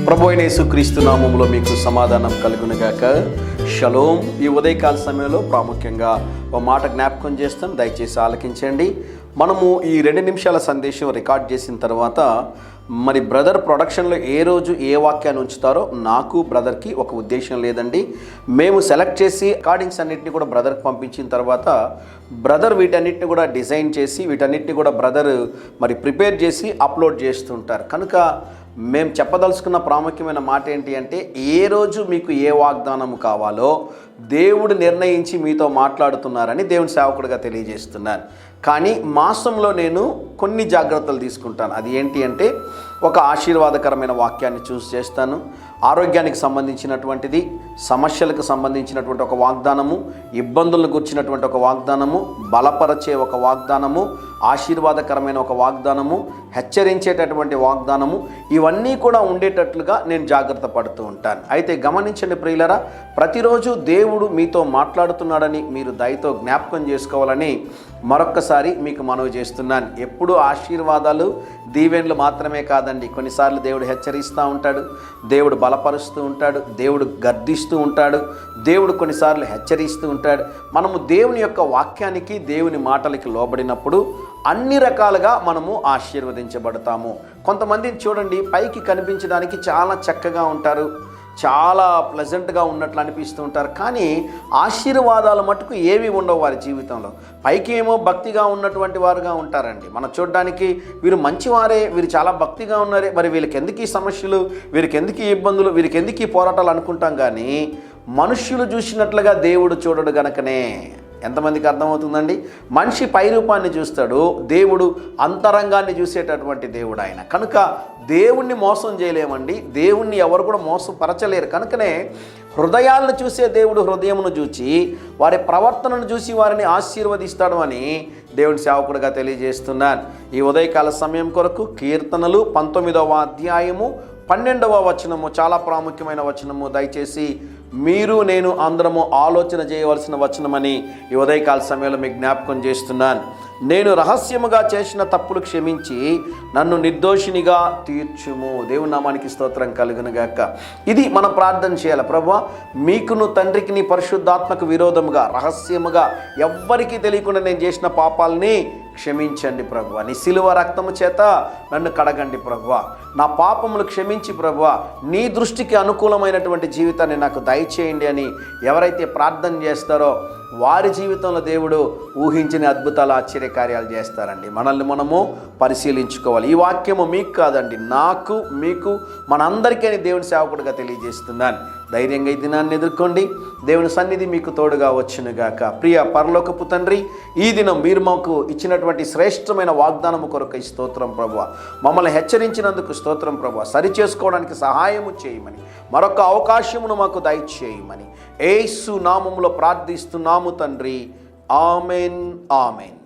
ప్రభు అయిన యేసుక్రీస్తు నామములో మీకు సమాధానం కలుగునుగాక. షలోం. ఈ ఉదయకాల సమయంలో ప్రాముఖ్యంగా ఒక మాట జ్ఞాపకం చేస్తాను, దయచేసి ఆలకించండి. మనము ఈ 2 నిమిషాల సందేశం రికార్డ్ చేసిన తర్వాత మరి బ్రదర్ ప్రొడక్షన్లో ఏ రోజు ఏ వాక్యాన్ని ఉంచుతారో నాకు బ్రదర్కి ఒక ఉద్దేశం లేదండి. మేము సెలెక్ట్ చేసి రికార్డింగ్స్ అన్నింటినీ కూడా బ్రదర్కి పంపించిన తర్వాత బ్రదర్ వీటన్నిటిని కూడా డిజైన్ చేసి వీటన్నిటిని కూడా బ్రదర్ మరి ప్రిపేర్ చేసి అప్లోడ్ చేస్తుంటారు. కనుక మేము చెప్పదలుచుకున్న ప్రాముఖ్యమైన మాట ఏంటి అంటే, ఏ రోజు మీకు ఏ వాగ్దానము కావాలో దేవుడు నిర్ణయించి మీతో మాట్లాడుతున్నారని దేవుని సేవకుడిగా తెలియజేస్తున్నాను. కానీ మాసంలో నేను కొన్ని జాగ్రత్తలు తీసుకుంటాను. అది ఏంటి అంటే, ఒక ఆశీర్వాదకరమైన వాక్యాన్ని చూస్ చేస్తాను, ఆరోగ్యానికి సంబంధించినటువంటిది, సమస్యలకు సంబంధించినటువంటి ఒక వాగ్దానము, ఇబ్బందులను గుర్చినటువంటి ఒక వాగ్దానము, బలపరచే ఒక వాగ్దానము, ఆశీర్వాదకరమైన ఒక వాగ్దానము, హెచ్చరించేటటువంటి వాగ్దానము, ఇవన్నీ కూడా ఉండేటట్లుగా నేను జాగ్రత్త పడుతూ ఉంటాను. అయితే గమనించండి ప్రియులరా, ప్రతిరోజు దేవుడు మీతో మాట్లాడుతున్నాడని మీరు దయతో జ్ఞాపకం చేసుకోవాలని మరొక్కసారి మీకు మనవి చేస్తున్నాను. ఎప్పుడు ఆశీర్వాదాలు దీవెనలు మాత్రమే కాదండి. కొన్నిసార్లు దేవుడు హెచ్చరిస్తూ ఉంటాడు, దేవుడు బలపరుస్తూ ఉంటాడు, దేవుడు గర్దిస్తూ ఉంటాడు, దేవుడు కొన్నిసార్లు హెచ్చరిస్తూ ఉంటాడు. మనము దేవుని యొక్క వాక్యానికి, దేవుని మాటలకి లోబడినప్పుడు అన్ని రకాలుగా మనము ఆశీర్వదించబడతాము. కొంతమందిని చూడండి, పైకి కనిపించడానికి చాలా చక్కగా ఉంటారు, చాలా ప్లెజెంట్గా ఉన్నట్లు అనిపిస్తూ ఉంటారు, కానీ ఆశీర్వాదాలు మటుకు ఏవి ఉండవు వారి జీవితంలో. పైకి ఏమో భక్తిగా ఉన్నటువంటి వారుగా ఉంటారండి. మనం చూడడానికి వీరు మంచివారే, వీరు చాలా భక్తిగా ఉన్నారే, మరి వీళ్ళకి ఎందుకు ఈ సమస్యలు, వీరికి ఎందుకు ఈ ఇబ్బందులు, వీరికి ఎందుకు ఈ పోరాటాలు అనుకుంటాం. కానీ మనుష్యులు చూసినట్లుగా దేవుడు చూడడు గనకనే. ఎంతమందికి అర్థమవుతుందండి? మనిషి పై రూపాన్ని చూస్తాడు, దేవుడు అంతరంగాన్ని చూసేటటువంటి దేవుడు ఆయన. కనుక దేవుణ్ణి మోసం చేయలేమండి, దేవుణ్ణి ఎవరు కూడా మోసపరచలేరు. కనుకనే హృదయాలను చూసే దేవుడు హృదయమును చూచి వారి ప్రవర్తనను చూసి వారిని ఆశీర్వదిస్తాడు అని దేవుని సేవకుడిగా తెలియజేస్తున్నాను. ఈ ఉదయకాల సమయం కొరకు కీర్తనలు 19వ అధ్యాయము 12వ వచనము చాలా ప్రాముఖ్యమైన వచనము. దయచేసి మీరు నేను అందరము ఆలోచన చేయవలసిన వచనమని ఈ ఉదయకాల సమయంలో మీకు జ్ఞాపకం చేస్తున్నాను. నేను రహస్యముగా చేసిన తప్పులు క్షమించి నన్ను నిర్దోషినిగా తీర్చుము. దేవుని నామానికి స్తోత్రం కలుగునుగాక. ఇది మనం ప్రార్థన చేయాలి. ప్రభువా, మీకును తండ్రికి నీ పరిశుద్ధాత్మకు విరోధముగా రహస్యముగా ఎవ్వరికీ తెలియకుండా నేను చేసిన పాపాలని క్షమించండి ప్రభువా. నీ సిలువ రక్తము చేత నన్ను కడగండి ప్రభువా. నా పాపములు క్షమించి ప్రభువా, నీ దృష్టికి అనుకూలమైనటువంటి జీవితాన్ని నాకు దయచేయండి అని ఎవరైతే ప్రార్థన చేస్తారో వారి జీవితంలో దేవుడు ఊహించిన అద్భుతాలు, ఆశ్చర్యకార్యాలు చేస్తారండి. మనల్ని మనము పరిశీలించుకోవాలి. ఈ వాక్యము మీకు కాదండి, నాకు, మీకు, మనందరికీ దేవుని సేవకుడిగా తెలియజేస్తున్నాను. ధైర్యంగా ఈ దినాన్ని ఎదుర్కోండి. దేవుని సన్నిధి మీకు తోడుగా వచ్చునుగాక. ప్రియ పరలోకపు తండ్రి, ఈ దినం మీరు మాకు ఇచ్చినటువంటి శ్రేష్టమైన వాగ్దానము కొరకు స్తోత్రం ప్రభువా. మమ్మల్ని హెచ్చరించినందుకు స్తోత్రం ప్రభువా. సరిచేసుకోవడానికి సహాయము చేయమని, మరొక అవకాశమును మాకు దయచేయమని యేసు నామములో ప్రార్థిస్తున్నాము తండ్రి. Amen, amen.